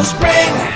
Wellspring.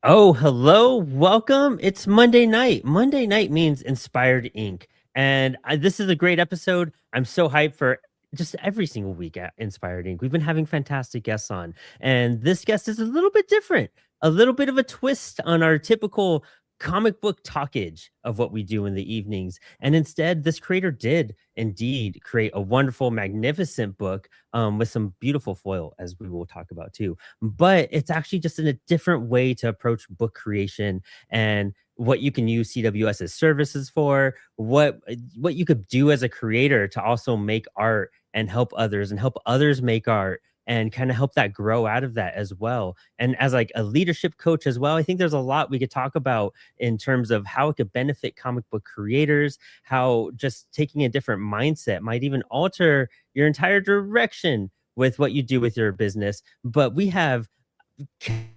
Oh, hello. Welcome. It's Monday night. Monday night means Inspired Ink. And this is a great episode. I'm so hyped for just every single week at Inspired Ink. We've been having fantastic guests on. And this guest is a little bit different, a little bit of a twist on our typical comic book talkage of what we do in the evenings. And instead, this creator did indeed create a wonderful, magnificent book with some beautiful foil, as we will talk about too. But it's actually just in a different way to approach book creation and what you can use CWS's services for, what you could do as a creator to also make art and help others make art and kind of help that grow out of that as well. And as like a leadership coach as well, I think there's a lot we could talk about in terms of how it could benefit comic book creators, how just taking a different mindset might even alter your entire direction with what you do with your business. But we have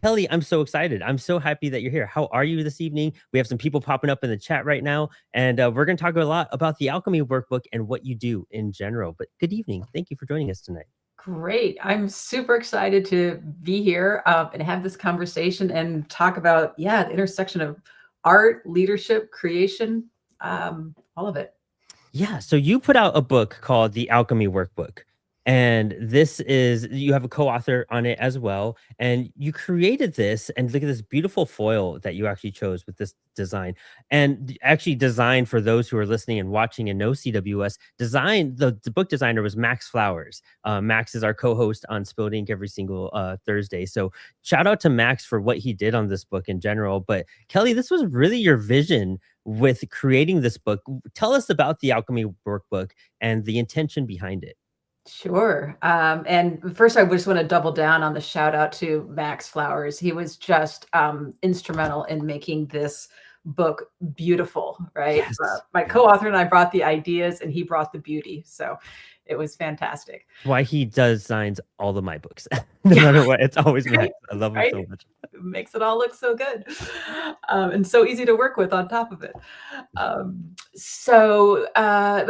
Kelly. I'm so excited. I'm so happy that you're here. How are you this evening? We have some people popping up in the chat right now, and we're going to talk a lot about the Alchemy Workbook and what you do in general. But good evening. Thank you for joining us tonight. Great. I'm super excited to be here and have this conversation and talk about, the intersection of art, leadership, creation, all of it. Yeah. So you put out a book called the Alchemy Workbook. And you have a co-author on it as well. And you created this, and look at this beautiful foil that you actually chose with this design. And actually designed, for those who are listening and watching and know CWS, the book designer was Max Flowers. Max is our co-host on Spilled Ink every single Thursday. So shout out to Max for what he did on this book in general. But Kelly, this was really your vision with creating this book. Tell us about the Alchemy Workbook and the intention behind it. Sure. And first, I just want to double down on the shout out to Max Flowers. He was just instrumental in making this book beautiful, right? Yes. My co-author and I brought the ideas and he brought the beauty. So it was fantastic. Why he designs all of my books. No matter what, it's always Max. I love him so much. It makes it all look so good and so easy to work with on top of it. But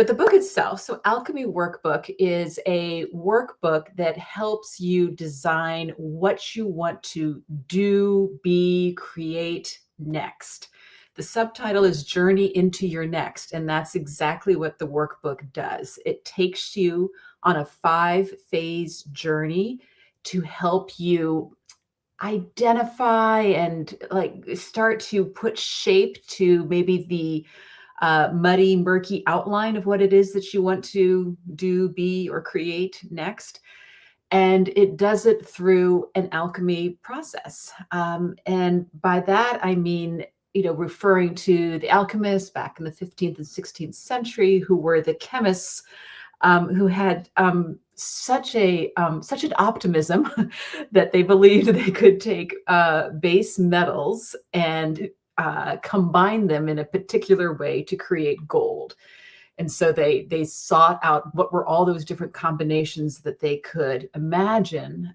the book itself, so Alchemy Workbook is a workbook that helps you design what you want to do, be, create next. The subtitle is Journey into Your Next, and that's exactly what the workbook does. It takes you on a 5-phase journey to help you identify and start to put shape to maybe the muddy, murky outline of what it is that you want to do, be, or create next. And it does it through an alchemy process. And by that, I mean, referring to the alchemists back in the 15th and 16th century, who were the chemists who had such an optimism that they believed they could take base metals and combine them in a particular way to create gold. And so they sought out what were all those different combinations that they could imagine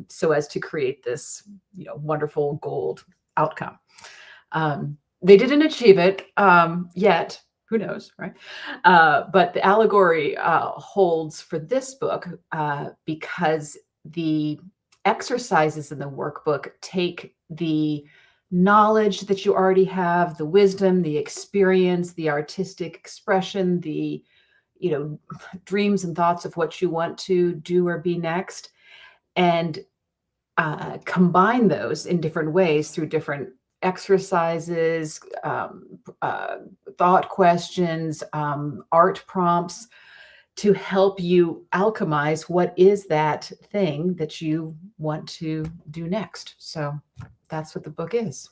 so as to create this wonderful gold outcome. They didn't achieve it yet. Who knows, right? But the allegory holds for this book because the exercises in the workbook take the knowledge that you already have, the wisdom, the experience, the artistic expression, the dreams and thoughts of what you want to do or be next, and combine those in different ways through different exercises, thought questions, art prompts to help you alchemize what is that thing that you want to do next. So that's what the book is.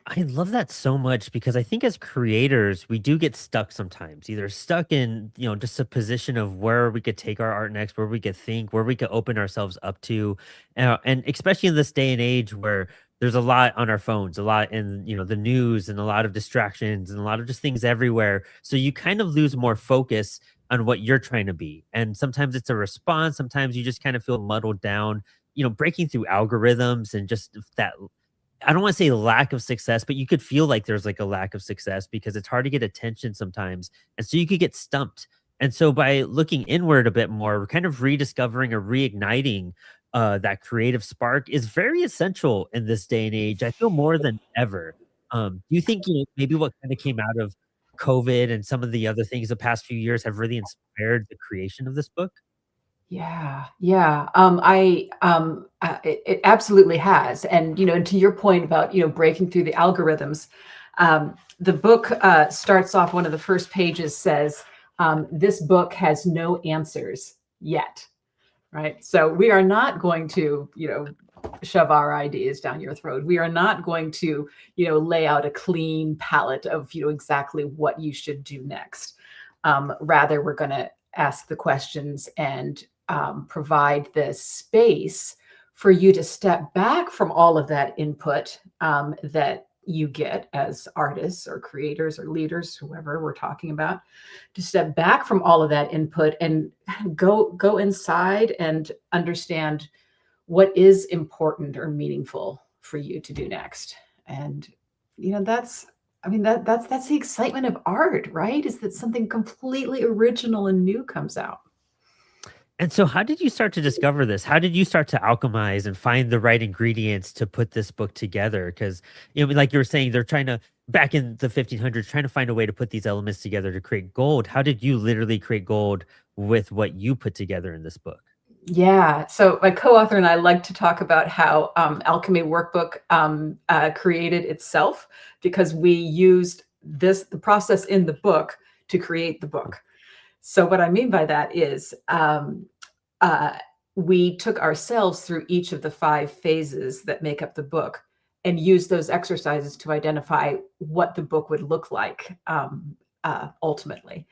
I love that so much because I think as creators, we do get stuck sometimes, either stuck in, just a position of where we could take our art next, where we could think, where we could open ourselves up to. And especially in this day and age where there's a lot on our phones, a lot in, the news, and a lot of distractions and a lot of just things everywhere. So you kind of lose more focus on what you're trying to be. And sometimes it's a response. Sometimes you just kind of feel muddled down, breaking through algorithms and just that, I don't want to say lack of success, but you could feel like there's like a lack of success because it's hard to get attention sometimes. And so you could get stumped. And so by looking inward a bit more, we're kind of rediscovering or reigniting that creative spark is very essential in this day and age. I feel more than ever. Do you think, maybe what kind of came out of COVID and some of the other things the past few years have really inspired the creation of this book? Yeah, yeah. It absolutely has. And, and to your point about, breaking through the algorithms, the book starts off, one of the first pages says, this book has no answers yet. Right. So we are not going to, shove our ideas down your throat. We are not going to, lay out a clean palette of, exactly what you should do next. Rather, we're going to ask the questions and provide the space for you to step back from all of that input that you get as artists or creators or leaders, whoever we're talking about, to step back from all of that input and go inside and understand what is important or meaningful for you to do next. And that's, I mean, that's the excitement of art, right? Is that something completely original and new comes out. And so how did you start to discover this? How did you start to alchemize and find the right ingredients to put this book together? Because, like you were saying, they're trying to, back in the 1500s, trying to find a way to put these elements together to create gold. How did you literally create gold with what you put together in this book? Yeah. So my co-author and I like to talk about how Alchemy Workbook created itself, because we used the process in the book to create the book. So what I mean by that is uh, we took ourselves through each of the 5 phases that make up the book and used those exercises to identify what the book would look like ultimately.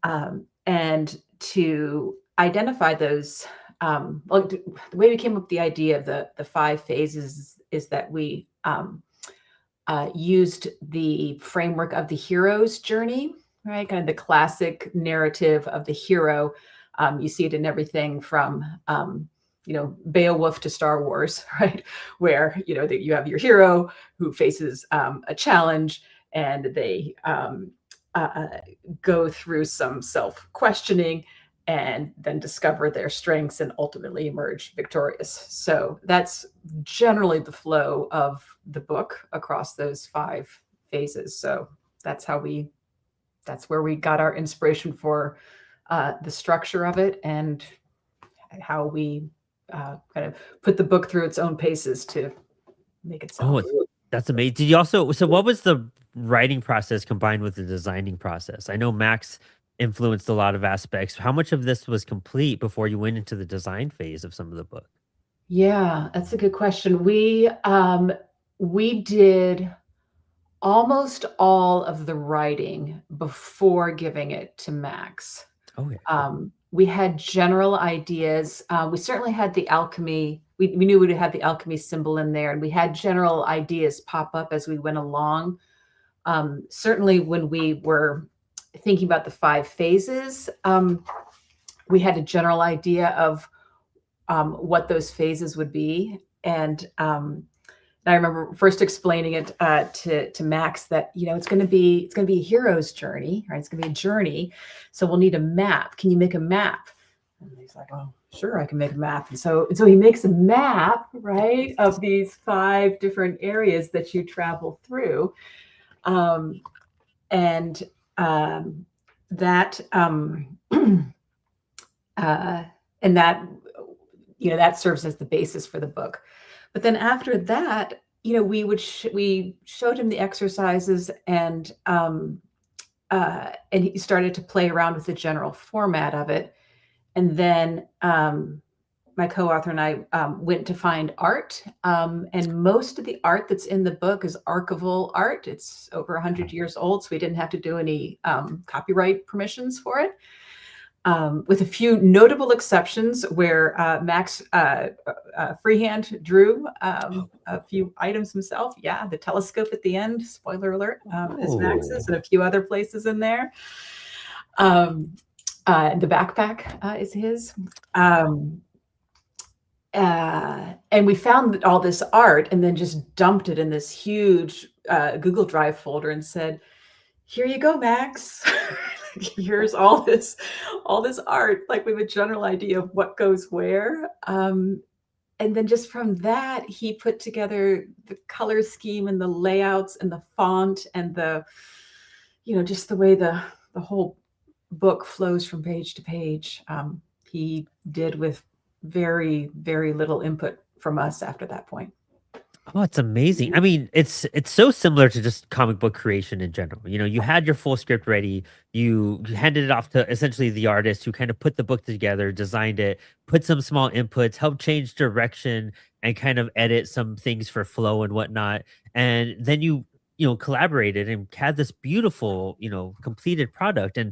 And to identify those, well, the way we came up with the idea of the 5 phases is that we used the framework of the hero's journey, right? Kind of the classic narrative of the hero. You see it in everything from, Beowulf to Star Wars, right? Where, you have your hero who faces a challenge, and they uh, go through some self-questioning and then discover their strengths and ultimately emerge victorious. So that's generally the flow of the book across those 5 phases. So that's that's where we got our inspiration for the structure of it, and how we kind of put the book through its own paces to make Oh, itself. that's amazing. Did you also, so what was the writing process combined with the designing process? I know Max influenced a lot of aspects. How much of this was complete before you went into the design phase of some of the book? Yeah, that's a good question. We did almost all of the writing before giving it to Max. Okay, cool. We had general ideas. We certainly had the alchemy. We knew we'd have the alchemy symbol in there, and we had general ideas pop up as we went along. Certainly, when we were thinking about the 5 phases, we had a general idea of what those phases would be. And I remember first explaining it to Max that it's going to be a hero's journey, right? It's going to be a journey, so we'll need a map. Can you make a map? And he's like, "Oh, sure, I can make a map." And so he makes a map, right, of these 5 different areas that you travel through, um, and that uh, and that that serves as the basis for the book. But then after that, we showed him the exercises, and he started to play around with the general format of it. And then my co-author and I went to find art, and most of the art that's in the book is archival art. It's over 100 years old, so we didn't have to do any copyright permissions for it. With a few notable exceptions where Max freehand drew a few items himself. Yeah, the telescope at the end, spoiler alert, is Max's, Oh. and a few other places in there. The backpack is his. And we found all this art and then just dumped it in this huge Google Drive folder and said, "Here you go, Max. Here's all this art." Like, we have a general idea of what goes where. and then just from that, he put together the color scheme and the layouts and the font and just the way the whole book flows from page to page. He did with very, very little input from us after that point. Oh, it's amazing. I mean, it's so similar to just comic book creation in general. You had your full script ready. You handed it off to essentially the artist who kind of put the book together, designed it, put some small inputs, helped change direction, and kind of edit some things for flow and whatnot. And then you collaborated and had this beautiful, completed product. And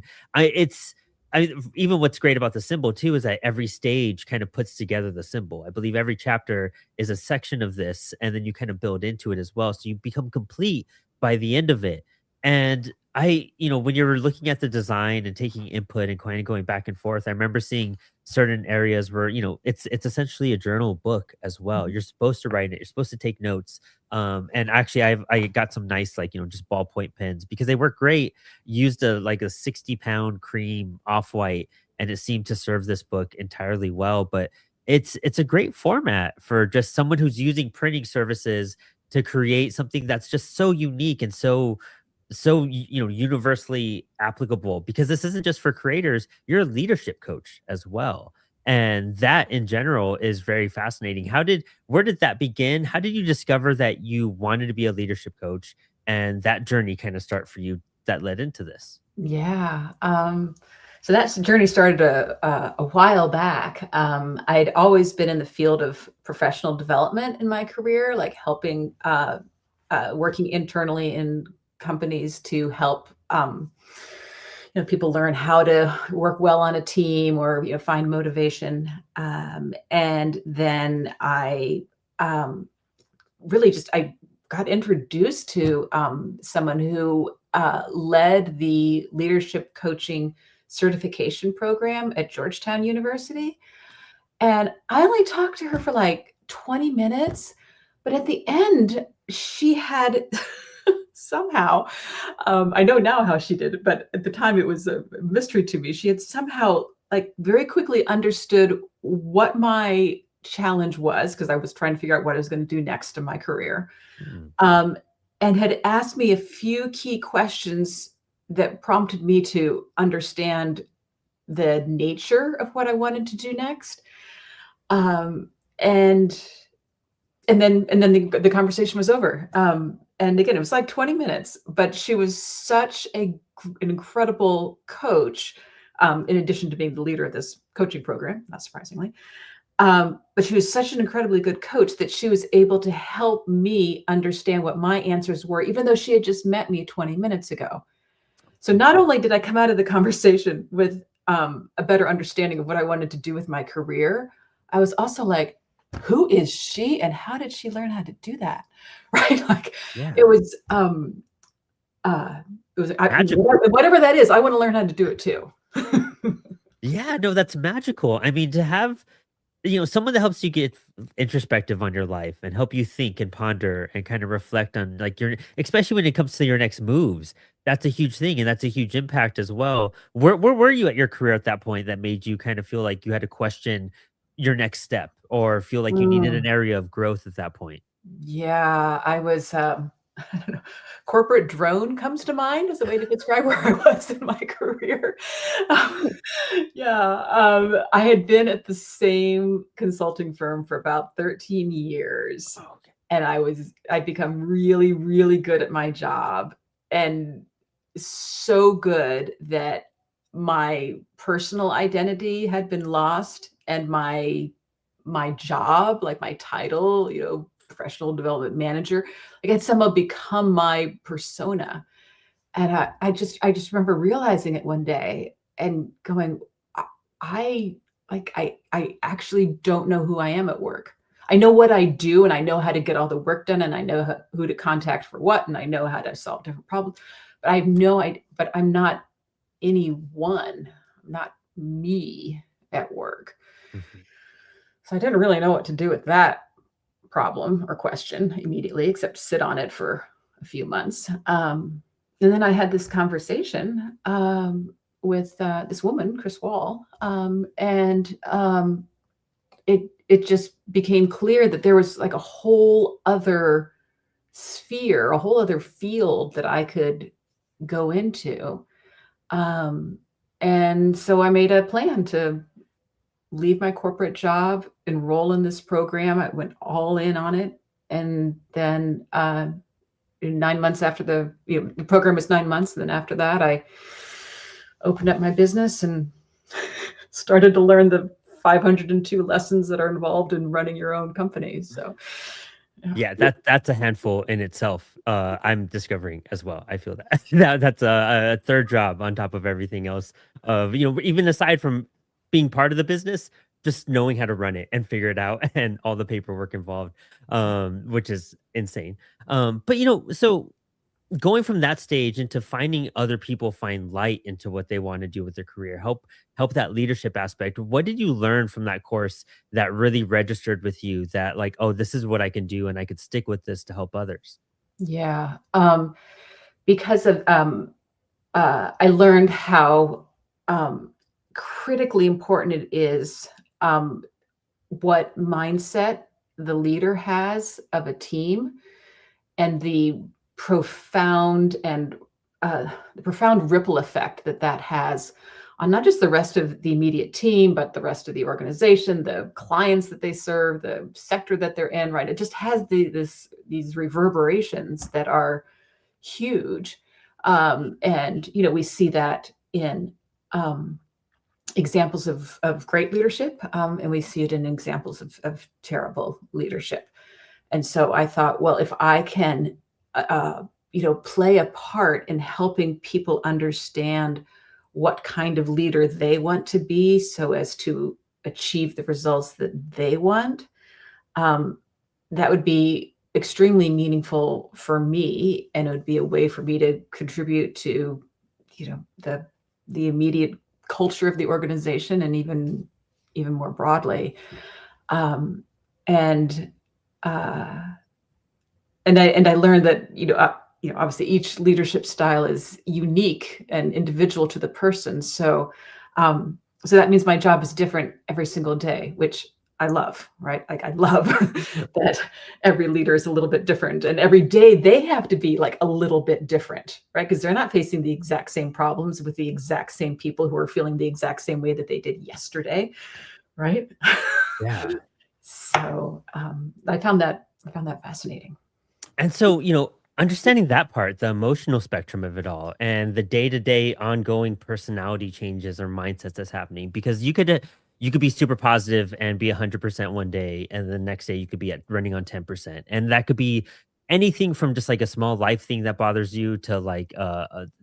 even what's great about the symbol too is that every stage kind of puts together the symbol. I believe every chapter is a section of this, and then you kind of build into it as well. So you become complete by the end of it. And when you're looking at the design and taking input and kind of going back and forth, I remember seeing certain areas where, it's essentially a journal book as well. You're supposed to write it, you're supposed to take notes. And actually I got some nice, like, just ballpoint pens because they work great. Used a 60-pound cream off-white, and it seemed to serve this book entirely well. But it's a great format for just someone who's using printing services to create something that's just so unique and universally applicable, because this isn't just for creators, you're a leadership coach as well. And that in general is very fascinating. Where did that begin? How did you discover that you wanted to be a leadership coach, and that journey kind of start for you that led into this? Yeah. So that journey started a while back. I'd always been in the field of professional development in my career, like helping, working internally in companies to help, people learn how to work well on a team or find motivation. And then I got introduced to someone who led the leadership coaching certification program at Georgetown University. And I only talked to her for like 20 minutes, but at the end, she had somehow, I know now how she did it, but at the time it was a mystery to me. She had somehow, like, very quickly understood what my challenge was, because I was trying to figure out what I was going to do next in my career, Mm. um, and had asked me a few key questions that prompted me to understand the nature of what I wanted to do next. Um, and and then the conversation was over. And again, it was like 20 minutes, but she was such an incredible coach. In addition to being the leader of this coaching program, not surprisingly, but she was such an incredibly good coach that she was able to help me understand what my answers were, even though she had just met me 20 minutes ago. So not only did I come out of the conversation with a better understanding of what I wanted to do with my career, I was also like, who is she and how did she learn how to do that? Right? Like, Yeah. it was uh Magical. whatever that is, I want to learn how to do it too. Yeah, no, that's magical. I mean, to have someone that helps you get introspective on your life and help you think and ponder and kind of reflect on, like, especially when it comes to your next moves. That's a huge thing, and that's a huge impact as well. Where were you at your career at that point that made you kind of feel like you had to question your next step or feel like you needed Mm. an area of growth at that point? Yeah, I was, I don't know, corporate drone comes to mind as a way to describe where I was in my career. Um, yeah, I had been at the same consulting firm for about 13 years, Oh, okay. and I'd become really, really good at my job, and so good that my personal identity had been lost, and my job, like my title, professional development manager, like, had somehow become my persona. And I just remember realizing it one day and going, I I actually don't know who I am at work. I know what I do and I know how to get all the work done and I know who to contact for what and I know how to solve different problems. But I have no idea, but I'm not anyone. I'm not me at work. Mhm. So I didn't really know what to do with that problem or question immediately, except sit on it for a few months. And then I had this conversation with this woman, Chris Wall, and it just became clear that there was like a whole other sphere, a whole other field that I could go into. Um, and so I made a plan to leave my corporate job, enroll in this program. I went all in on it. And then 9 months after the program was 9 months. And then after that, I opened up my business and started to learn the 502 lessons that are involved in running your own company. So, Yeah, that's a handful in itself. I'm discovering as well. I feel that that's a third job on top of everything else. Of even aside from being part of the business, just knowing how to run it and figure it out, and all the paperwork involved, which is insane. But so going from that stage into finding other people find light into what they want to do with their career, help that leadership aspect. What did you learn from that course that really registered with you, that like, oh, this is what I can do and I could stick with this to help others? yeah. Because of I learned how critically important it is, what mindset the leader has of a team, and profound and the profound ripple effect that that has on not just the rest of the immediate team, but the rest of the organization, the clients that they serve, the sector that they're in. Right? It just has these reverberations that are huge, and we see that in um, examples of great leadership, and we see it in examples of terrible leadership. And so I thought, well, if I can, play a part in helping people understand what kind of leader they want to be so as to achieve the results that they want, um, that would be extremely meaningful for me, and it would be a way for me to contribute to, the immediate culture of the organization, and even more broadly. Um, and uh, and I learned that obviously each leadership style is unique and individual to the person. So that means my job is different every single day, which I love, right? Like I love that every leader is a little bit different, and every day they have to be like a little bit different, right? Because they're not facing the exact same problems with the exact same people who are feeling the exact same way that they did yesterday, right? Yeah. So I found that fascinating. And so, understanding that part, the emotional spectrum of it all, and the day-to-day ongoing personality changes or mindsets that's happening, because you could be super positive and be 100% one day, and the next day you could be at running on 10%. And that could be anything from just like a small life thing that bothers you to like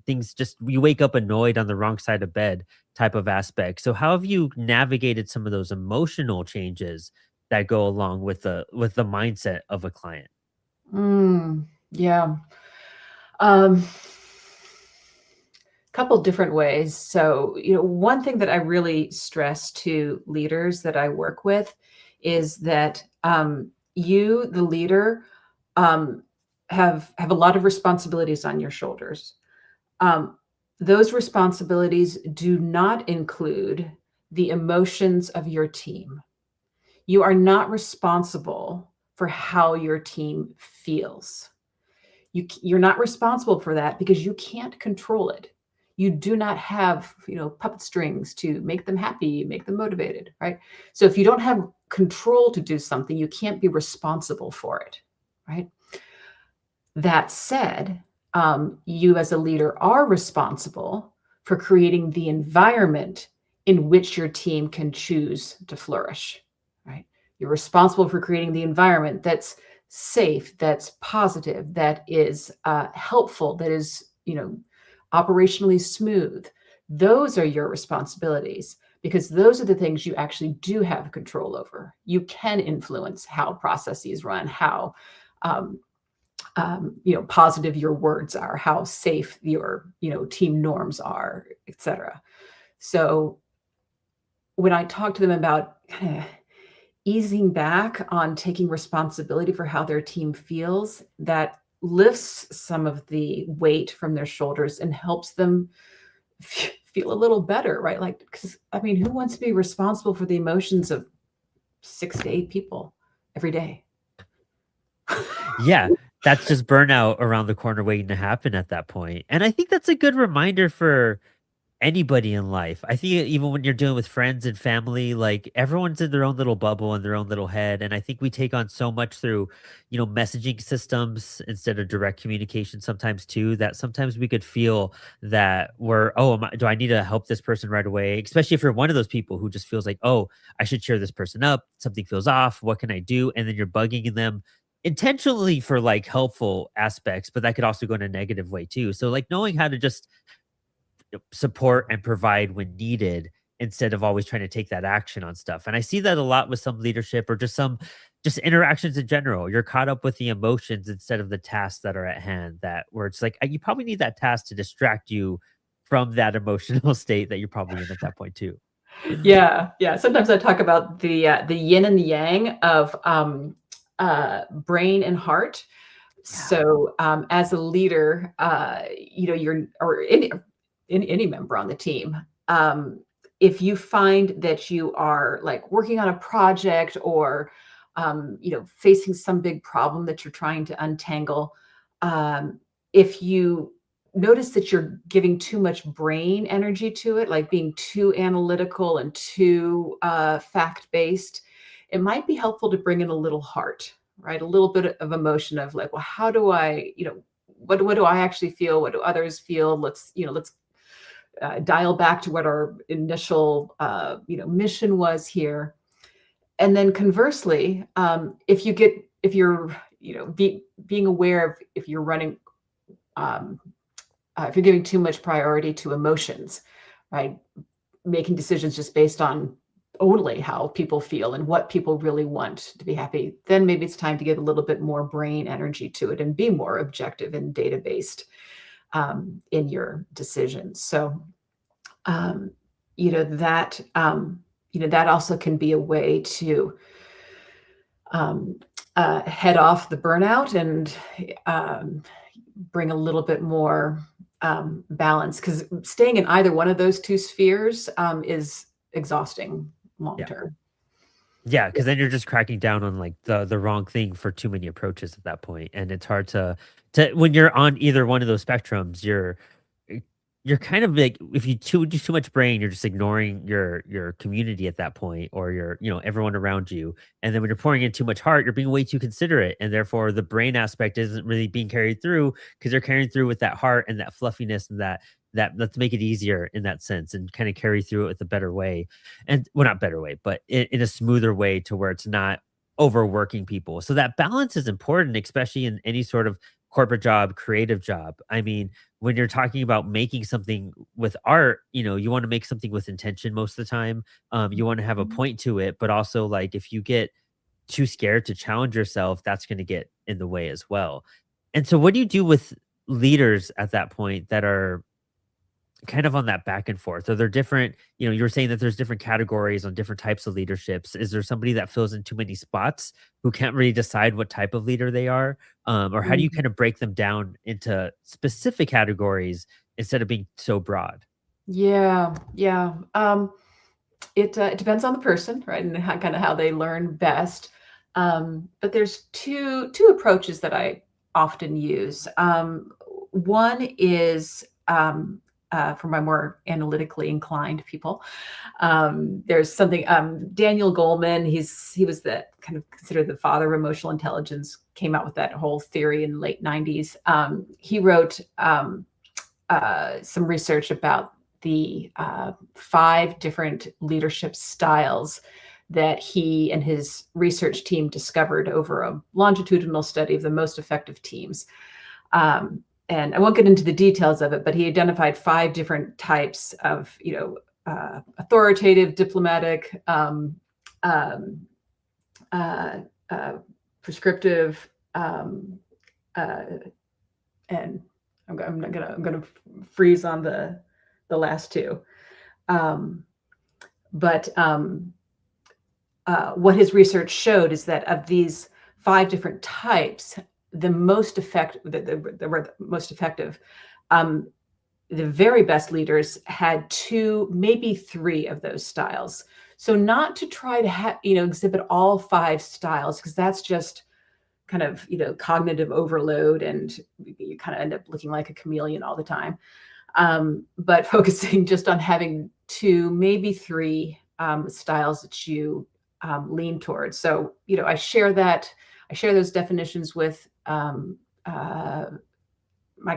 things, just you wake up annoyed on the wrong side of bed type of aspect. So how have you navigated some of those emotional changes that go along with the mindset of a client? Yeah. Um, Couple different ways. So, one thing that I really stress to leaders that I work with is that you, the leader, um, have a lot of responsibilities on your shoulders. Um, those responsibilities do not include the emotions of your team. You are not responsible for how your team feels. You're not responsible for that because you can't control it. You do not have, puppet strings to make them happy, make them motivated, right? So if you don't have control to do something, you can't be responsible for it, right? That said, you as a leader are responsible for creating the environment in which your team can choose to flourish, right? You're responsible for creating the environment that's safe, that's positive, that is helpful, that is, operationally smooth. Those are your responsibilities, because those are the things you actually do have control over. You can influence how processes run, how um, positive your words are, how safe your, team norms are, etc. So when I talk to them about kind of easing back on taking responsibility for how their team feels, that lifts some of the weight from their shoulders and helps them feel a little better, right? Like, because I mean, who wants to be responsible for the emotions of 6 to 8 people every day. Yeah, that's just burnout around the corner waiting to happen at that point. And I think that's a good reminder for anybody in life. I think even when you're dealing with friends and family, like everyone's in their own little bubble in their own little head. And I think we take on so much through, messaging systems instead of direct communication sometimes too, that sometimes we could feel that do I need to help this person right away? Especially if you're one of those people who just feels like, oh, I should cheer this person up. Something feels off. What can I do? And then you're bugging them intentionally for like helpful aspects, but that could also go in a negative way too. So like knowing how to just support and provide when needed instead of always trying to take that action on stuff. And I see that a lot with some leadership or just interactions in general. You're caught up with the emotions instead of the tasks that are at hand, that where it's like you probably need that task to distract you from that emotional state that you're probably in at that point too. Yeah, yeah. Sometimes I talk about the yin and the yang of brain and heart. Yeah. So, as a leader, you're or any member on the team, if you find that you are like working on a project or facing some big problem that you're trying to untangle, um, if you notice that you're giving too much brain energy to it, like being too analytical and too fact based, it might be helpful to bring in a little heart, right? A little bit of emotion of like, well, how do I, what do I actually feel? What do others feel? Let's dial back to what our initial, mission was here. And then conversely, if you're, being aware of if you're running, um, if you're giving too much priority to emotions, right? Making decisions just based on only how people feel and what people really want to be happy, then maybe it's time to give a little bit more brain energy to it and be more objective and data based in your decisions. So, um, that also can be a way to um, head off the burnout and um, bring a little bit more balance, because staying in either one of those two spheres is exhausting long Yeah. term. Yeah, because then you're just cracking down on like the wrong thing for too many approaches at that point, and it's hard to when you're on either one of those spectrums, y- you're kind of like if you do too much brain, you're just ignoring your community at that point, or your everyone around you, and then when you're pouring in too much heart, you're being way too considerate, and therefore the brain aspect isn't really being carried through because you're carrying through with that heart and that fluffiness and that let's make it easier in that sense and kind of carry through it with a better way and well, not better way, but in a smoother way to where it's not overworking people. So that balance is important, especially in any sort of corporate job, creative job. I mean, when you're talking about making something with art, you want to make something with intention most of the time. You want to have a Mhm. point to it, but also like if you get too scared to challenge yourself, that's going to get in the way as well. And so, what do you do with leaders at that point that are kind of on that back and forth? Are there different, you were saying that there's different categories on different types of leaderships. Is there somebody that fills in too many spots who can't really decide what type of leader they are? Or how do you Mhm. kind of break them down into specific categories instead of being so broad? Yeah, yeah. It depends on the person, right, and how kind of how they learn best. But there's two approaches that I often use. One is for my more analytically inclined people. There's something Daniel Goleman. He was the kind of considered the father of emotional intelligence. Came out with that whole theory in the late '90s. He wrote some research about the 5 different leadership styles that he and his research team discovered over a longitudinal study of the most effective teams. And I won't get into the details of it, but he identified 5 different types of, authoritative, diplomatic, um, uh, uh, prescriptive, uh, and I'm gonna freeze on the last two. Um, but what his research showed is that of these 5 different types, the most effective, the were the most effective, um, the very best leaders had 2, maybe 3 of those styles. So not to try to exhibit all 5 styles, because that's just kind of, cognitive overload, and you kind of end up looking like a chameleon all the time. But focusing just on having 2, maybe 3 styles that you lean towards. So, I share those definitions with my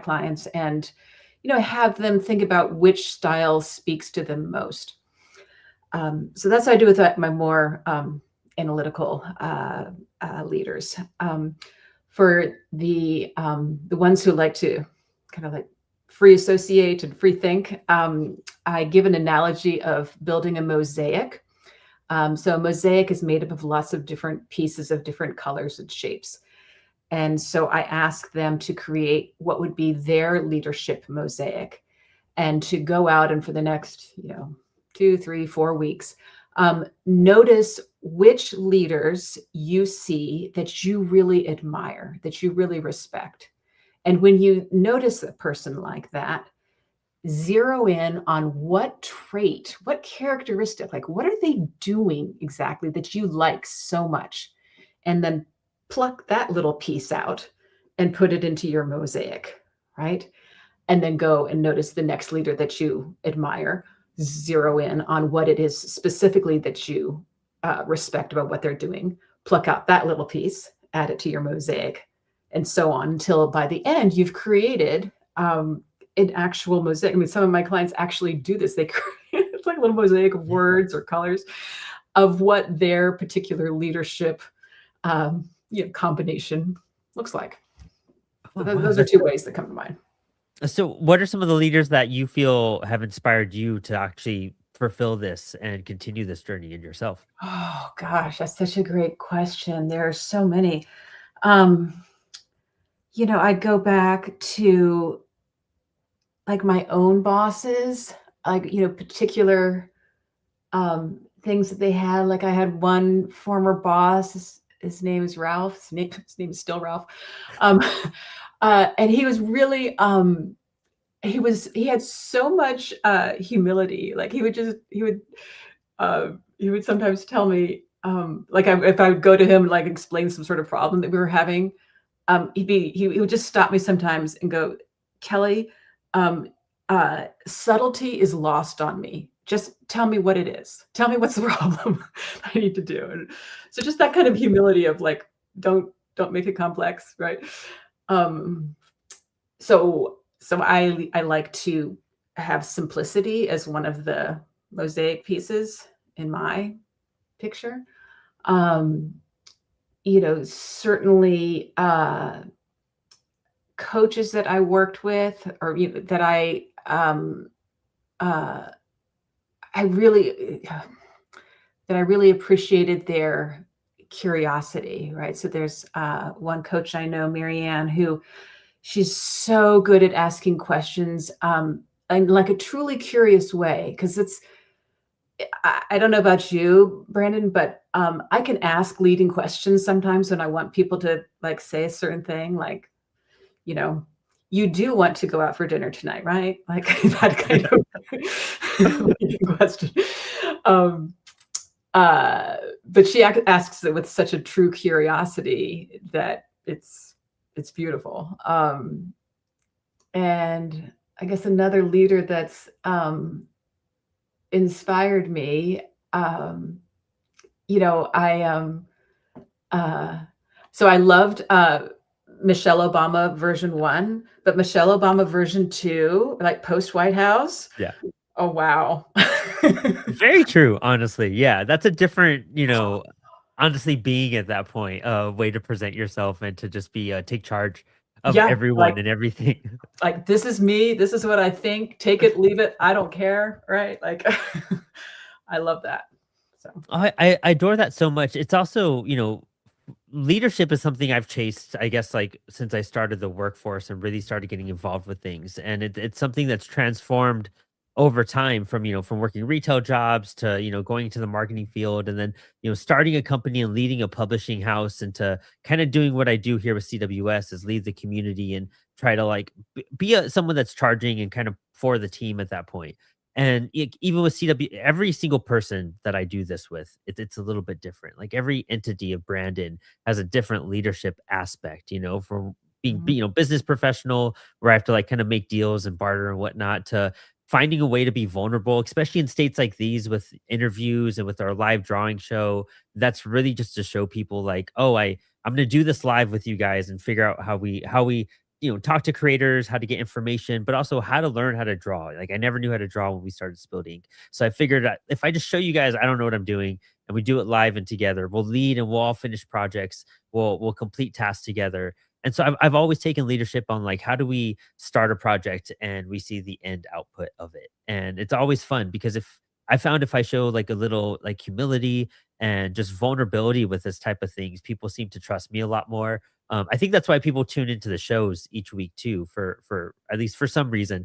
clients, and have them think about which style speaks to them most. So that's what I do with my more analytical leaders. For the ones who like to kind of like free associate and free think, I give an analogy of building a mosaic. So a mosaic is made up of lots of different pieces of different colors and shapes. And so I ask them to create what would be their leadership mosaic, and to go out and for the next, 2, 3, 4 weeks, notice which leaders you see that you really admire, that you really respect. And when you notice a person like that, zero in on what trait, what characteristic, like what are they doing exactly that you like so much? And then pluck that little piece out and put it into your mosaic, right? And then go and notice the next leader that you admire, zero in on what it is specifically that you respect about what they're doing, pluck out that little piece, add it to your mosaic, and so on until by the end you've created an actual mosaic. I mean, some of my clients actually do this. They create it's like a little mosaic of words or colors of what their particular leadership combination looks like. Oh, So wow. those are 2 ways that come to mind. So what are some of the leaders that you feel have inspired you to actually fulfill this and continue this journey in yourself? Oh gosh, that's such a great question. There are so many. Um, I go back to like my own bosses, like, particular things that they had. Like I had one former boss, his name is Ralph. His name is still Ralph. Um, and he was really he had so much humility. Like he would sometimes tell me, like if I would go to him and like explain some sort of problem that we were having, he would just stop me sometimes and go, Kelly, um, subtlety is lost on me. Just tell me what it is. Tell me what's the problem I need to do. And so just that kind of humility of like, don't make it complex, right? Um, so I like to have simplicity as one of the mosaic pieces in my picture. Um, Certainly coaches that I worked with, or that uh, I really that I really appreciated their curiosity, right? So there's one coach I know, Marianne, who she's so good at asking questions in like a truly curious way. Because I don't know about you, Brandon, but I can ask leading questions sometimes when I want people to like say a certain thing, like, you know, you do want to go out for dinner tonight, right? Like that kind of leading question. Um, but she asks it with such a true curiosity that it's beautiful. And I guess another leader that's inspired me, I uh, so I loved Michelle Obama version 1, but Michelle Obama version 2, like post White House. Yeah. Oh wow. Very true, honestly. Yeah, that's a different, honestly being at that point, way to present yourself and to just be take charge of Yeah, everyone and everything. like this is me, this is what I think, take it, leave it, I don't care, right? Like I love that. So I adore that so much. It's also, leadership is something I've chased, I guess, like since I started the workforce and really started getting involved with things. And it's something that's transformed over time from, from working retail jobs to, going to the marketing field and then, starting a company and leading a publishing house and to kind of doing what I do here with CWS is lead the community and try to like be someone that's charging and kind of for the team at that point. And even with CW, every single person that I do this with, it's a little bit different. Like every entity of Brandon has a different leadership aspect, from being, Mhm. business professional where I have to like kind of make deals and barter and whatnot to finding a way to be vulnerable, especially in states like these with interviews and with our live drawing show. That's really just to show people like, oh, I'm going to do this live with you guys and figure out how we talk to creators, how to get information, but also how to learn how to draw. Like I never knew how to draw when we started Spilled Ink. So I figured that if I just show you guys I don't know what I'm doing and we do it live and together, we'll lead and we'll all finish projects. We'll complete tasks together. And so I've always taken leadership on like how do we start a project and we see the end output of it. And it's always fun because if I show like a little like humility and just vulnerability with this type of things, people seem to trust me a lot more. I think that's why people tune into the shows each week too, for at least for some reason,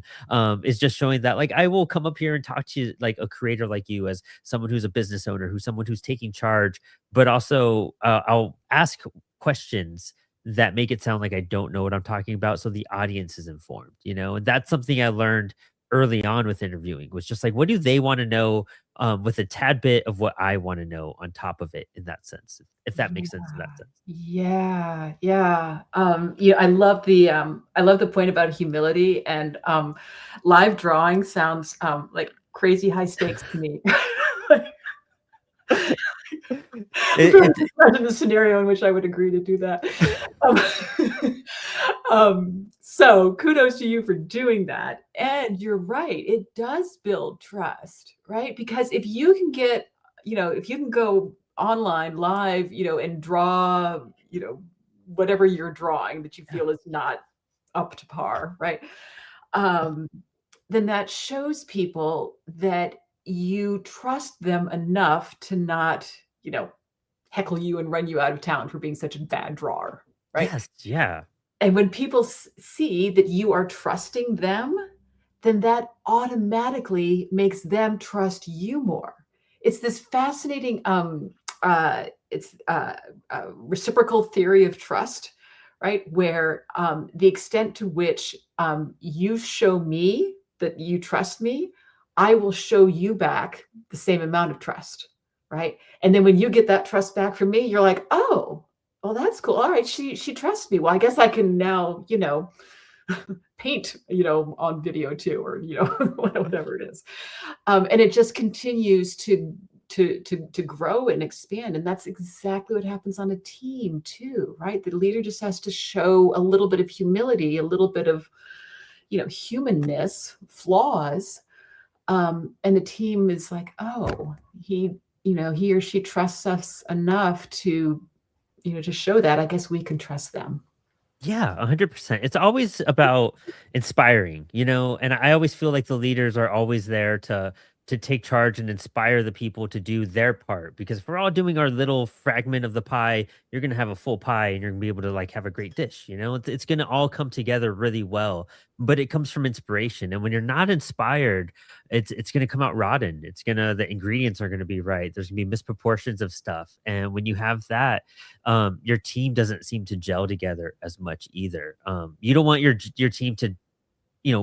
is just showing that like I will come up here and talk to you like a creator like you, as someone who's a business owner, who's someone who's taking charge, but also I'll ask questions that make it sound like I don't know what I'm talking about, so the audience is informed, and that's something I learned early on with interviewing was just like, what do they want to know, with a tad bit of what I want to know on top of it in that sense, if that Yeah. makes sense in that sense. Yeah, yeah. I love the point about humility and live drawing sounds like crazy high stakes to me. I'm trying It, to imagine the scenario in which I would agree to do that. Um, so kudos to you for doing that. And you're right, it does build trust, right? Because if you can get, if you can go online live, and draw, whatever you're drawing that you yeah. feel is not up to par, right? Um, then that shows people that you trust them enough to not, heckle you and run you out of town for being such a bad drawer, right? Yes, yeah. And when people see that you are trusting them, then that automatically makes them trust you more. It's this fascinating, it's reciprocal theory of trust, right? Where the extent to which you show me that you trust me, I will show you back the same amount of trust, right? And then when you get that trust back from me, you're like, oh, well, that's cool. All right, she trusts me. Well, I guess I can now, paint, on video too, or whatever it is. And it just continues to grow and expand. And that's exactly what happens on a team too, right? The leader just has to show a little bit of humility, a little bit of, humanness, flaws. And the team is like, oh, he or she trusts us enough to, to show that. I guess we can trust them. Yeah, 100%. It's always about inspiring, and I always feel like the leaders are always there to take charge and inspire the people to do their part, because if we're all doing our little fragment of the pie, you're going to have a full pie and you're going to be able to like have a great dish, It's going to all come together really well, but it comes from inspiration. And when you're not inspired, it's going to come out rotten. The ingredients are going to be right. There's going to be misproportions of stuff. And when you have that, your team doesn't seem to gel together as much either. You don't want your team to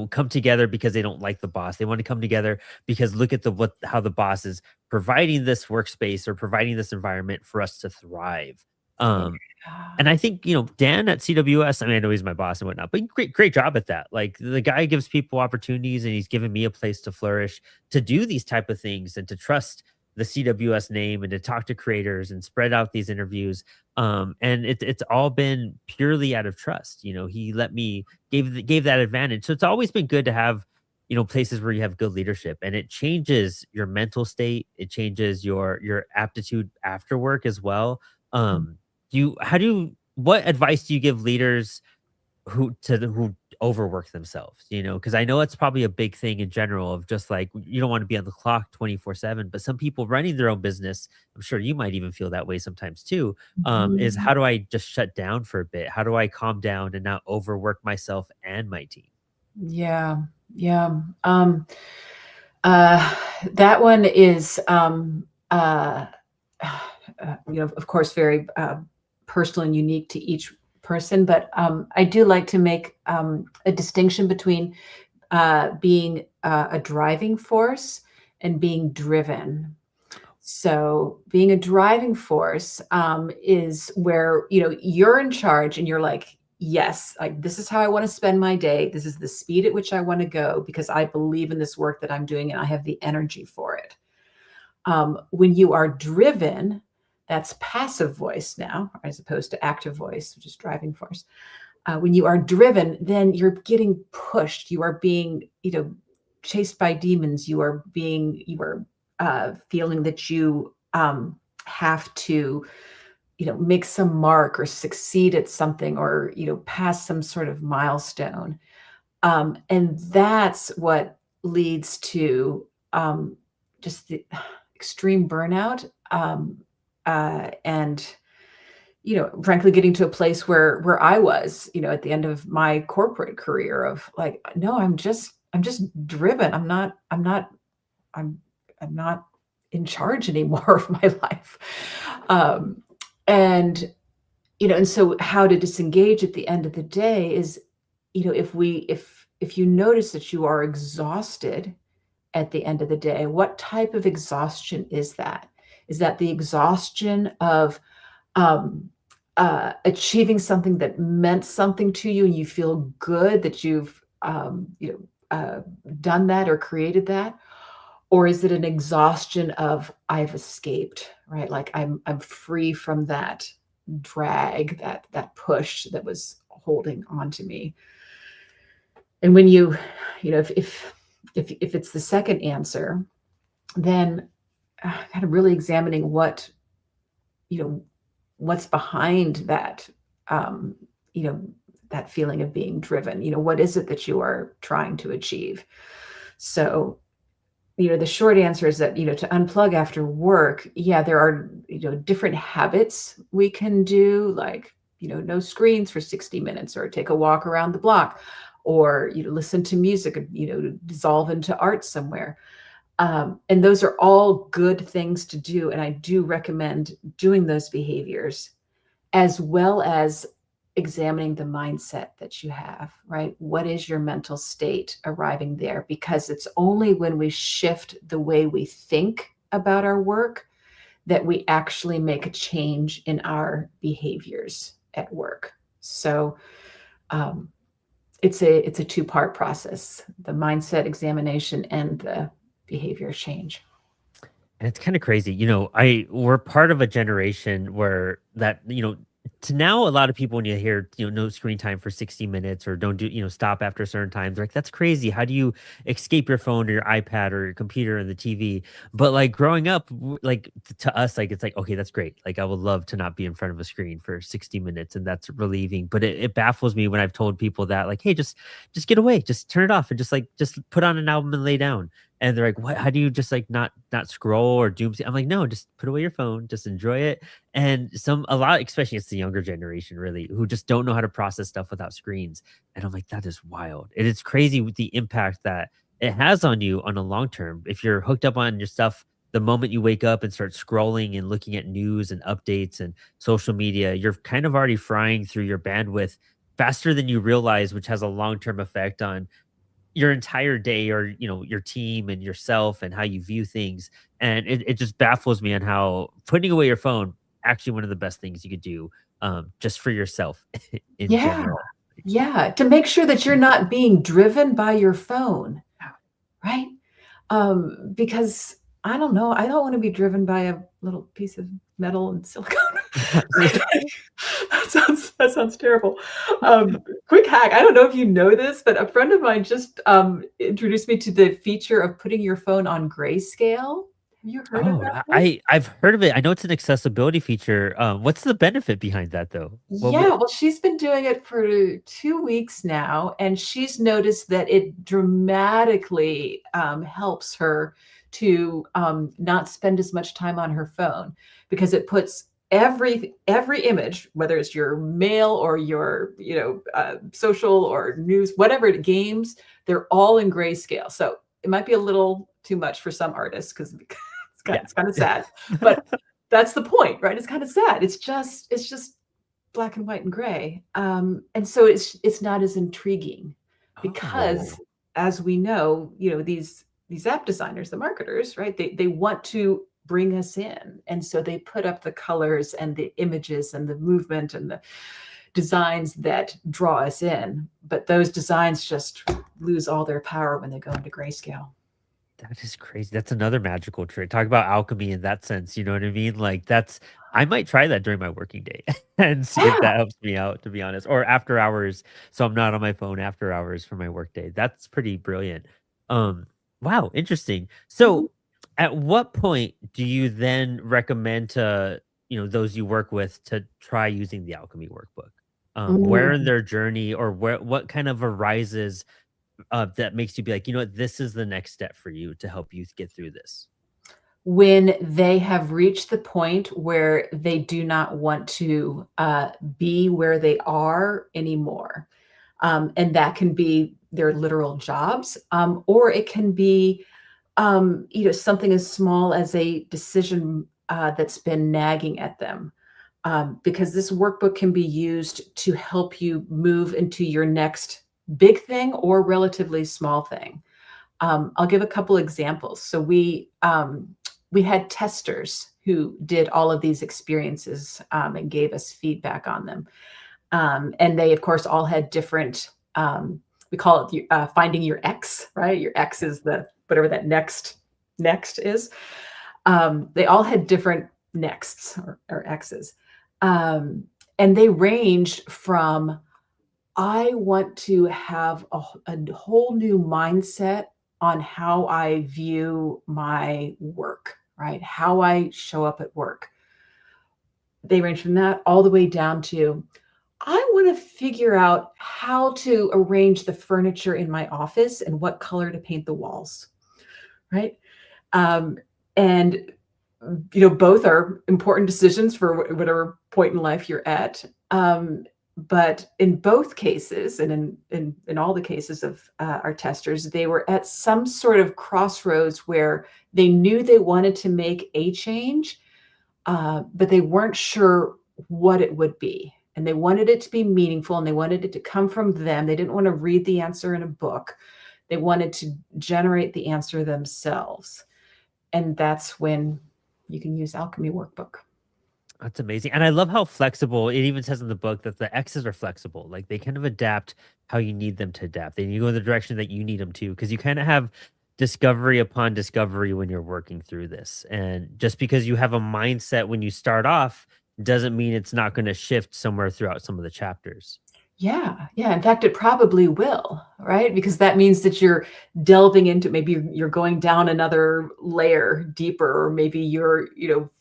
come together because they don't like the boss. They want to come together because look at how the boss is providing this workspace or providing this environment for us to thrive. Um, Yeah. and I think, Dan at CWS, I mean, I know he's my boss and whatnot, but great job at that. Like the guy gives people opportunities and he's given me a place to flourish, to do these type of things and to trust the CWS name and to talk to creators and spread out these interviews. And it's all been purely out of trust. He let me gave that advantage. So it's always been good to have, places where you have good leadership, and it changes your mental state. It changes your aptitude after work as well. What advice do you give leaders who overwork themselves, because I know it's probably a big thing in general of just like you don't want to be on the clock 24/7, but some people running their own business, I'm sure you might even feel that way sometimes too, is Mhm. how do I just shut down for a bit? How do I calm down and not overwork myself and my team? Yeah, yeah. Uh, that one is, of course, very personal and unique to each person. But I do like to make a distinction between being a driving force and being driven. So being a driving force is where, you're in charge and you're like, yes, like this is how I want to spend my day. This is the speed at which I want to go because I believe in this work that I'm doing and I have the energy for it. When you are driven, that's passive voice now, as opposed to active voice, which is driving force. When you are driven, then you're getting pushed. You are being, chased by demons. You are feeling that you have to, make some mark or succeed at something or, pass some sort of milestone. And that's what leads to just the extreme burnout and frankly, getting to a place where I was, at the end of my corporate career of like, no, I'm just driven. I'm not in charge anymore of my life. And, and so how to disengage at the end of the day is, if you notice that you are exhausted at the end of the day, what type of exhaustion is that? Is that the exhaustion of achieving something that meant something to you and you feel good that you've done that or created that? Or is it an exhaustion of I've escaped, right? Like I'm free from that drag, that push that was holding on to me. And when if it's the second answer, then kind of really examining what's behind that, that feeling of being driven. What is it that you are trying to achieve? So, the short answer is that, to unplug after work, yeah, there are, different habits we can do, like, no screens for 60 minutes or take a walk around the block or, listen to music, dissolve into art somewhere. And those are all good things to do. And I do recommend doing those behaviors as well as examining the mindset that you have, right? What is your mental state arriving there? Because it's only when we shift the way we think about our work that we actually make a change in our behaviors at work. So it's a two-part process, the mindset examination and the behavior change. And it's kind of crazy. We're part of a generation where that, to now a lot of people when you hear, no screen time for 60 minutes or don't do, stop after certain times, they're like, that's crazy. How do you escape your phone or your iPad or your computer and the TV? But like growing up, like to us, like it's like, okay, that's great. Like I would love to not be in front of a screen for 60 minutes and that's relieving. But it baffles me when I've told people that like, hey, just get away, just turn it off and just put on an album and lay down. And they're like, "What? How do you just like not scroll or doom?" I'm like, "No, just put away your phone, just enjoy it." And a lot, especially it's the younger generation, really, who just don't know how to process stuff without screens. And I'm like, that is wild. And it's crazy with the impact that it has on you on a long term. If you're hooked up on your stuff, the moment you wake up and start scrolling and looking at news and updates and social media, you're kind of already frying through your bandwidth faster than you realize, which has a long term effect on your entire day or your team and yourself and how you view things. And it just baffles me on how putting away your phone actually one of the best things you could do, just for yourself in Yeah. general. Yeah. To make sure that you're not being driven by your phone, right? Because I don't know, I don't want to be driven by a little piece of metal and silicone. That sounds terrible. Quick hack. I don't know if you know this, but a friend of mine just introduced me to the feature of putting your phone on grayscale. Have you heard of Oh, that? I've heard of it. I know it's an accessibility feature. What's the benefit behind that though? Yeah, well, she's been doing it for 2 weeks now, and she's noticed that it dramatically helps her to not spend as much time on her phone because it puts every image, whether it's your mail or your social or news, whatever games, they're all in grayscale. So it might be a little too much for some artists because Yeah. it's kind of sad, but that's the point, right? It's kind of sad. It's just black and white and gray. And so it's not as intriguing because Oh. as we know, these app designers, the marketers, right? They want to bring us in. And so they put up the colors and the images and the movement and the designs that draw us in. But those designs just lose all their power when they go into grayscale. That is crazy. That's another magical trick. Talk about alchemy in that sense, you know what I mean? Like, that's I might try that during my working day and see if Yeah. that helps me out, to be honest, or after hours, so I'm not on my phone after hours for my work day. That's pretty brilliant. Um, wow, interesting. Mhm. So, at what point do you then recommend to, those you work with to try using the alchemy workbook? Where in Mm. their journey or what kind of arises that makes you be like, "You know what? This is the next step for you to help you get through this." When they have reached the point where they do not want to be where they are anymore. And that can be their literal jobs, or it can be something as small as a decision that's been nagging at them. Because this workbook can be used to help you move into your next big thing or relatively small thing. I'll give a couple examples. So we had testers who did all of these experiences and gave us feedback on them, and they of course all had different. We call it finding your X, right? Your X Yeah. is the whatever that next is. They all had different nexts or X's, um, and they ranged from I want to have a whole new mindset on how I view my work, right? How I show up at work. They range from that all the way down to I want to figure out how to arrange the furniture in my office and what color to paint the walls, right? Um, and both are important decisions for whatever point in life you're at. But in both cases, and in all the cases of our testers, they were at some sort of crossroads where they knew they wanted to make a change, but they weren't sure what it would be. And they wanted it to be meaningful and they wanted it to come from them. They didn't want to read the answer in a book. They wanted to generate the answer themselves. And that's when you can use Alchemy Workbook. That's amazing, and I love how flexible it even says in the book that the X's are flexible, like, they kind of adapt how you need them to adapt. They go in the direction that you need them to, because you kinda have discovery upon discovery when you're working through this, and just because you have a mindset when you start off, doesn't mean it's not gonna shift somewhere throughout some of the chapters. Yeah, yeah. In fact, it probably will, right? Because that means that you're delving into maybe you're going down another layer deeper, or maybe you're,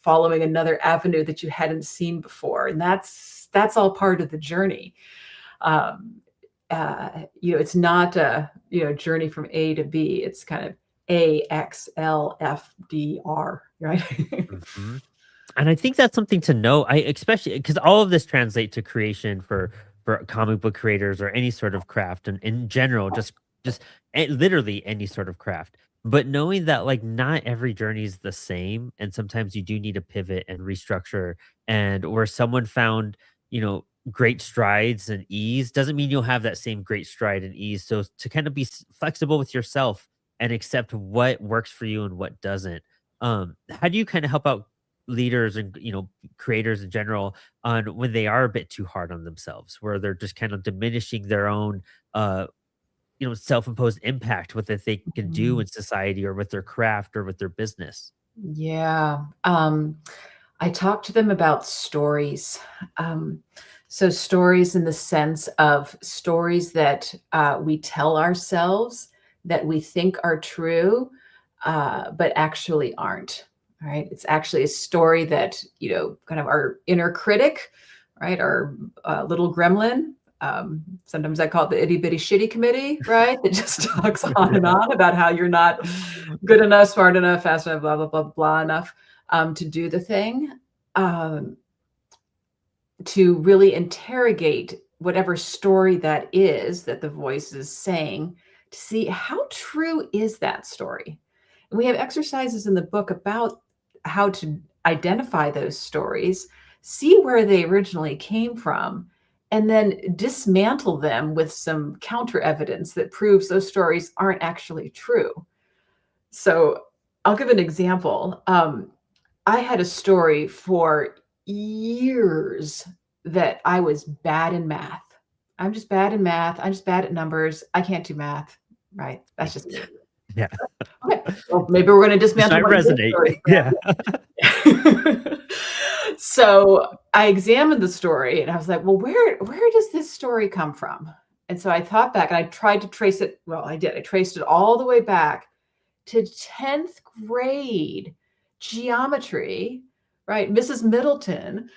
following another avenue that you hadn't seen before. And that's all part of the journey. Um, it's not a, journey from A to B. It's kind of A, X, L, F, D, R, right? Mhm. And I think that's something to know. I especially because all of this translate to creation for comic book creators or any sort of craft and in general, just literally any sort of craft. But knowing that like not every journey is the same, and sometimes you do need to pivot and restructure. And where someone found, great strides and ease doesn't mean you'll have that same great stride and ease. So to kind of be flexible with yourself and accept what works for you and what doesn't. How do you kind of help out leaders and creators in general on when they are a bit too hard on themselves, where they're just kind of diminishing their own uh self-imposed impact with that they can do Mhm. in society or with their craft or with their business? Yeah. I talk to them about stories. Um, so, stories in the sense of stories that we tell ourselves that we think are true, but actually aren't. Right? It's actually a story that, kind of our inner critic, right? Our little gremlin. Sometimes I call it the itty bitty shitty committee, right? That just talks on and Yeah. on about how you're not good enough, smart enough, fast enough, blah, blah, blah, blah enough to do the thing, um, to really interrogate whatever story that is that the voice is saying to see how true is that story. And we have exercises in the book about how to identify those stories, see where they originally came from, and then dismantle them with some counter evidence that proves those stories aren't actually true. So I'll give an example. I had a story for years that I was bad in math. I'm just bad in math. I'm just bad at numbers. I can't do math. Right. That's just me. Yeah. Okay. Well, maybe we're going to This dismantle might my resonate. story. Yeah. So I examined the story and I was like, well, where does this story come from? And so I thought back and I tried to trace it. Well, I did. I traced it all the way back to 10th grade geometry, right? Mrs. Middleton,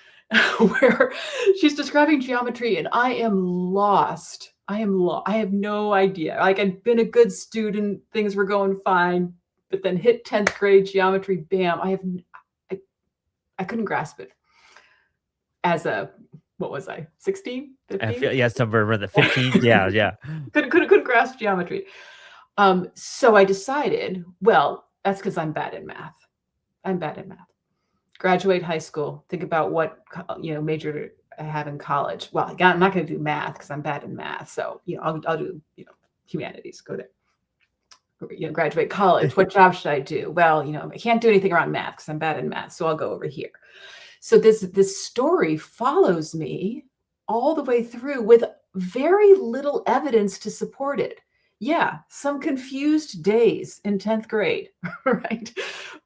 where she's describing geometry and I am lost. I have no idea. Like I'd been a good student, things were going fine, but then hit 10th grade geometry, bam, I couldn't grasp it. As a, what was I, 16, I 15? feel, yeah, somewhere around the 15. Yeah. Yeah. Couldn't grasp geometry. So I decided, well, that's because I'm bad at math. I'm bad at math. Graduate high school, think about what major I have in college. Well, I'm not going to do math because I'm bad in math. So I'll do humanities. Go there. Graduate college. What job should I do? Well, I can't do anything around math because I'm bad in math. So I'll go over here. So this story follows me all the way through with very little evidence to support it. Yeah, some confused days in 10th grade, right?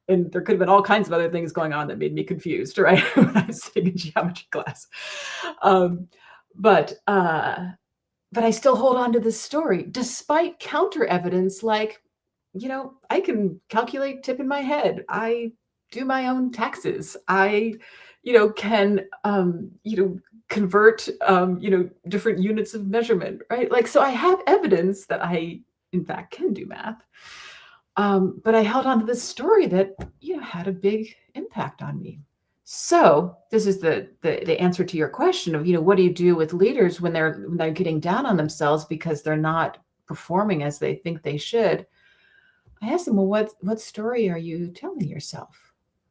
And there could have been all kinds of other things going on that made me confused, right? When I was sitting in geometry class. But I still hold on to this story despite counter evidence like, I can calculate tip in my head. I do my own taxes. I, can, convert, different units of measurement, right? Like, so I have evidence that I, in fact, can do math. But I held on to this story that, had a big impact on me. So this is the answer to your question of, what do you do with leaders when they're getting down on themselves because they're not performing as they think they should? I asked them, well, what story are you telling yourself?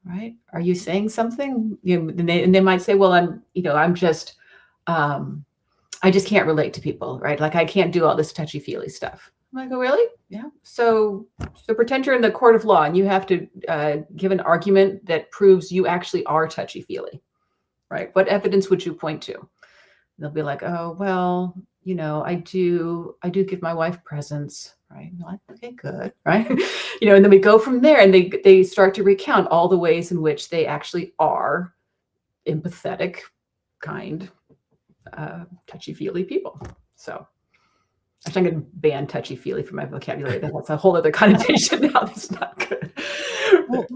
Right? Are you saying something? And they might say, well, I'm just, I just can't relate to people, right? Like I can't do all this touchy feely stuff. I'm like, oh, really? Yeah. So pretend you're in the court of law and you have to give an argument that proves you actually are touchy feely, right? What evidence would you point to? They'll be like, oh, well, I do give my wife presents, right? Like, okay, good, right? And then we go from there and they start to recount all the ways in which they actually are empathetic, kind, touchy-feely people. So actually, I'm going to ban touchy-feely from my vocabulary. That's a whole other connotation now. That's not good. Well,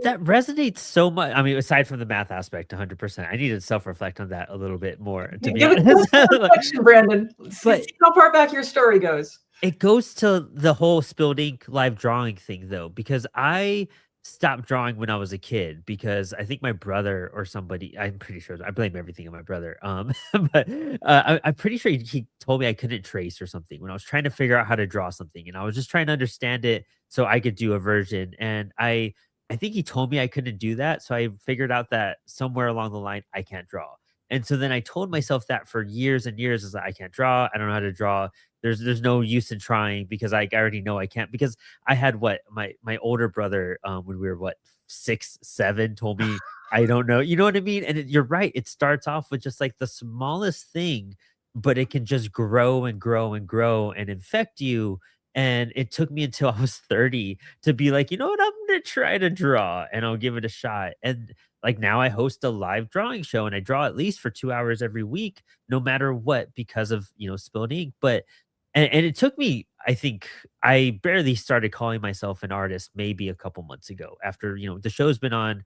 that resonates so much. I mean, aside from the math aspect, 100%. I need to self-reflect on that a little bit more, to be Give it honest. a reflection, Brandon. But See how far back your story goes. it goes to the whole spilled ink live drawing thing, though, because I stopped drawing when I was a kid because I think my brother or somebody, I'm pretty sure, I blame everything on my brother. But I'm pretty sure he told me I couldn't trace or something when I was trying to figure out how to draw something, and I was just trying to understand it so I could do a version. And I think he told me I couldn't do that, so I figured out that somewhere along the line I can't draw. And so then I told myself that for years and years is that I can't draw. I don't know how to draw. There's no use in trying because I already know I can't. Because I had what my older brother when we were what 6, 7 told me I don't know. You know what I mean? And you're right. It starts off with just like the smallest thing, but it can just grow and grow and grow and infect you. And it took me until I was 30 to be like, you know what, I'm gonna try to draw and I'll give it a shot. And like now I host a live drawing show and I draw at least for 2 hours every week, no matter what, because of spilled ink. But and it took me, I think I barely started calling myself an artist maybe a couple months ago after, the show's been on.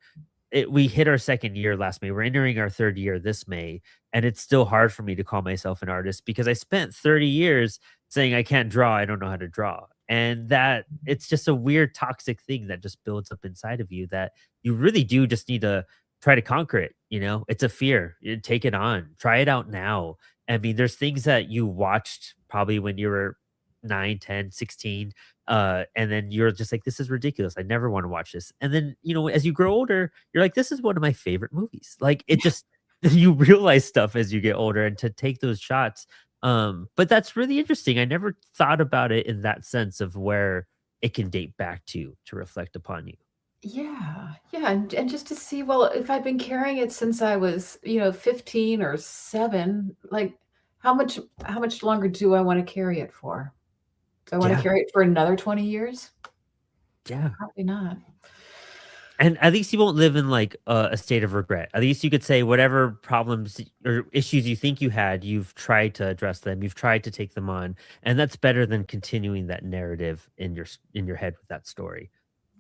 We hit our 2nd year last May. We're entering our 3rd year this May, and it's still hard for me to call myself an artist because I spent 30 years saying I can't draw, I don't know how to draw. And that it's just a weird toxic thing that just builds up inside of you that you really do just need to try to conquer it. It's a fear. You take it on. Try it out now. I mean, there's things that you watched probably when you were 9, 10, 16, and then you're just like, this is ridiculous. I never want to watch this. And then, as you grow older, you're like, this is one of my favorite movies. Like it just you realize stuff as you get older and to take those shots. But that's really interesting. I never thought about it in that sense of where it can date back to reflect upon you. Yeah, yeah, and just to see, well, if I've been carrying it since I was, 15 or 7, like, how much longer do I wanna carry it for? Do I wanna Yeah. carry it for another 20 years? Yeah. Probably not. And at least you won't live in like a state of regret. At least you could say whatever problems or issues you think you had, you've tried to address them. You've tried to take them on, and that's better than continuing that narrative in in your head with that story.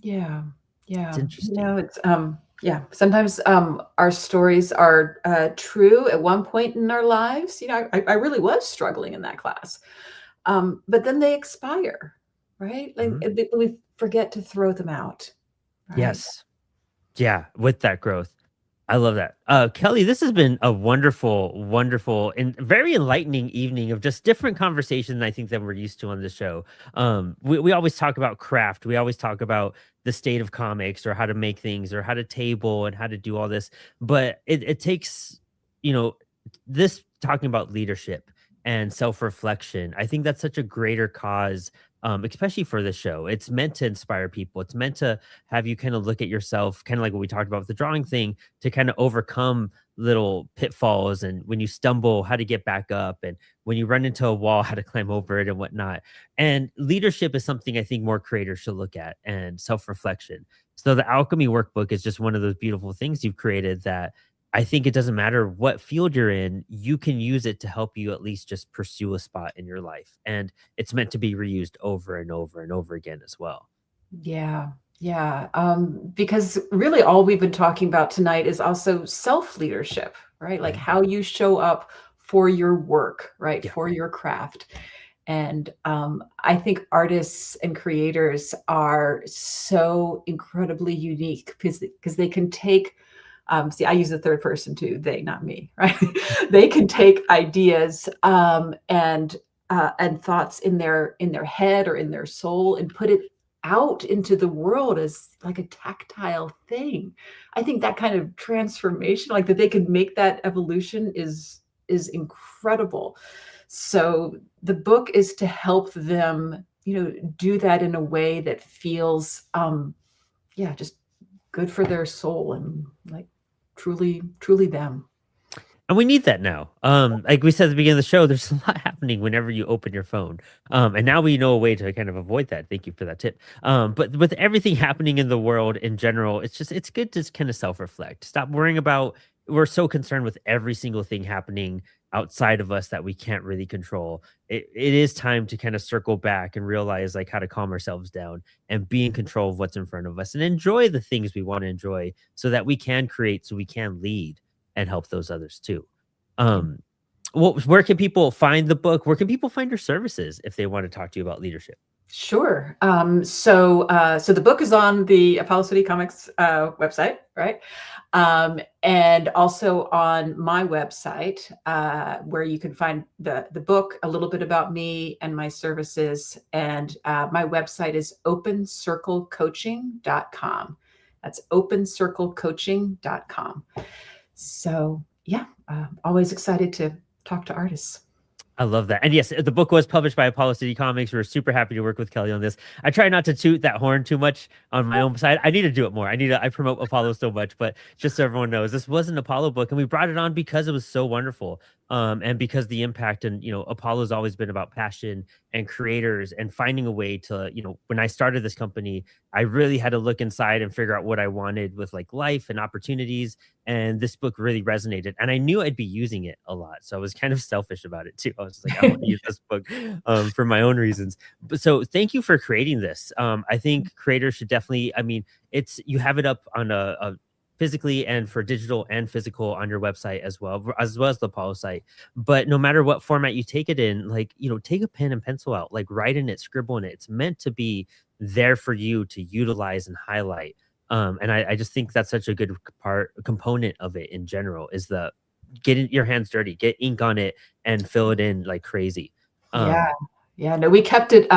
Yeah, It's yeah. interesting. It's, yeah, sometimes, our stories are, true at one point in our lives. I really was struggling in that class. But then they expire, right? Like, Mhm. we forget to throw them out, right? Yes. Yeah, with that growth. I love that. Kelly, this has been a wonderful, wonderful, and very enlightening evening of just different conversation, I think, than we're used to on the show. We always talk about craft. We always talk about the state of comics or how to make things or how to table and how to do all this. But it takes, you know, this talking about leadership and self-reflection. I think that's such a greater cause, especially for the show. It's meant to inspire people. It's meant to have you kind of look at yourself, kind of like what we talked about with the drawing thing, to kind of overcome little pitfalls and when you stumble, how to get back up, and when you run into a wall, how to climb over it and whatnot. And leadership is something I think more creators should look at, and self-reflection. So the Alchemy Workbook is just one of those beautiful things you've created that I think it doesn't matter what field you're in, you can use it to help you at least just pursue a spot in your life. And it's meant to be reused over and over and over again as well. Yeah, yeah, because really all we've been talking about tonight is also self-leadership, right? Like, Right. how you show up for your work, right? Yeah. For your craft. And, I think artists and creators are so incredibly unique because they can take, see, I use the third person too, they, not me, right? They can take ideas, and thoughts in their head or in their soul and put it out into the world as like a tactile thing. I think that kind of transformation, like that they can make that evolution is incredible. So the book is to help them, do that in a way that feels, yeah, just good for their soul and like truly, truly them. And we need that now. Like we said at the beginning of the show, there's a lot happening whenever you open your phone. And now we know a way to kind of avoid that. Thank you for that tip. But with everything happening in the world in general, it's good to kind of self-reflect. Stop worrying about we're so concerned with every single thing happening outside of us that we can't really control. It is time to kind of circle back and realize like how to calm ourselves down and be in control of what's in front of us and enjoy the things we want to enjoy so that we can create, so we can lead and help those others too. Um, well, where can people find the book? Where can people find your services if they want to talk to you about leadership? Sure. So the book is on the Apollo City Comics website, right? And also on my website, where you can find the book, a little bit about me and my services. And my website is opencirclecoaching.com. That's opencirclecoaching.com. So yeah, always excited to talk to artists. I love that. And yes, the book was published by Apollo City Comics. We're super happy to work with Kelly on this. I try not to toot that horn too much on my own side. I need to do it more. I promote Apollo so much, but just so everyone knows, this was an Apollo book and we brought it on because it was so wonderful. And because the impact and, Apollo's always been about passion and creators and finding a way to, when I started this company, I really had to look inside and figure out what I wanted with like life and opportunities, and this book really resonated and I knew I'd be using it a lot, so I was kind of selfish about it too. I was just like, I want to use this book for my own reasons. But so thank you for creating this. I think creators should definitely, I mean, it's you have it up on a physically and for digital and physical on your website as well as the Apollo site. But no matter what format you take it in, like, take a pen and pencil out, like write in it, scribble in it. It's meant to be there for you to utilize and highlight. And I just think that's such a good component of it in general is the getting your hands dirty, get ink on it and fill it in like crazy. Yeah. Um, Yeah, no, we kept it,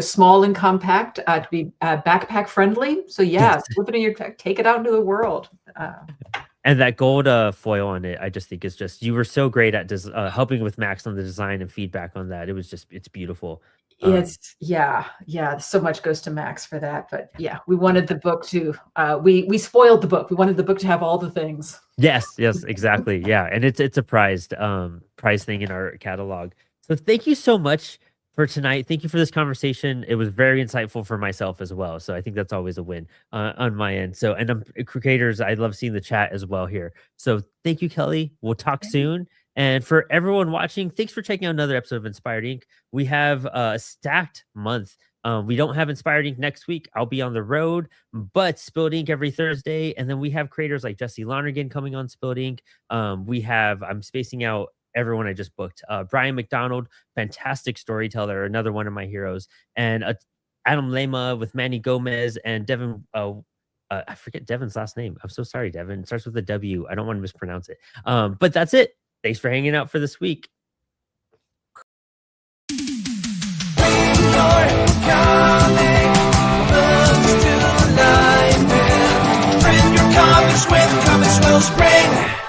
small and compact, to be, backpack friendly. So yeah, yes. slip it in your take it out into the world. Uh, And that gold foil on it, I just think is just you were so great at helping with Max on the design and feedback on that. It was just it's beautiful. It's yeah, so much goes to Max for that, but yeah, we wanted the book to, we spoiled the book. We wanted the book to have all the things. Yes, yes, exactly. Yeah, and it's a prized thing in our catalog. So thank you so much for tonight. Thank you for this conversation. It was very insightful for myself as well. So I think that's always a win on my end. So and creators, I love seeing the chat as well here. So thank you, Kelly. We'll talk soon. And for everyone watching, thanks for checking out another episode of Inspired Inc. We have a stacked month. We don't have Inspired Inc. next week. I'll be on the road, but Spilled Ink every Thursday. And then we have creators like Jesse Lonergan coming on Spilled Ink. I'm spacing out everyone I just booked. Brian McDonald, fantastic storyteller, another one of my heroes. And Adam Lema with Manny Gomez and Devin. I forget Devin's last name. I'm so sorry, Devin. It starts with a W. I don't want to mispronounce it. But that's it. Thanks for hanging out for this week. Print your comics with Comix Wellspring.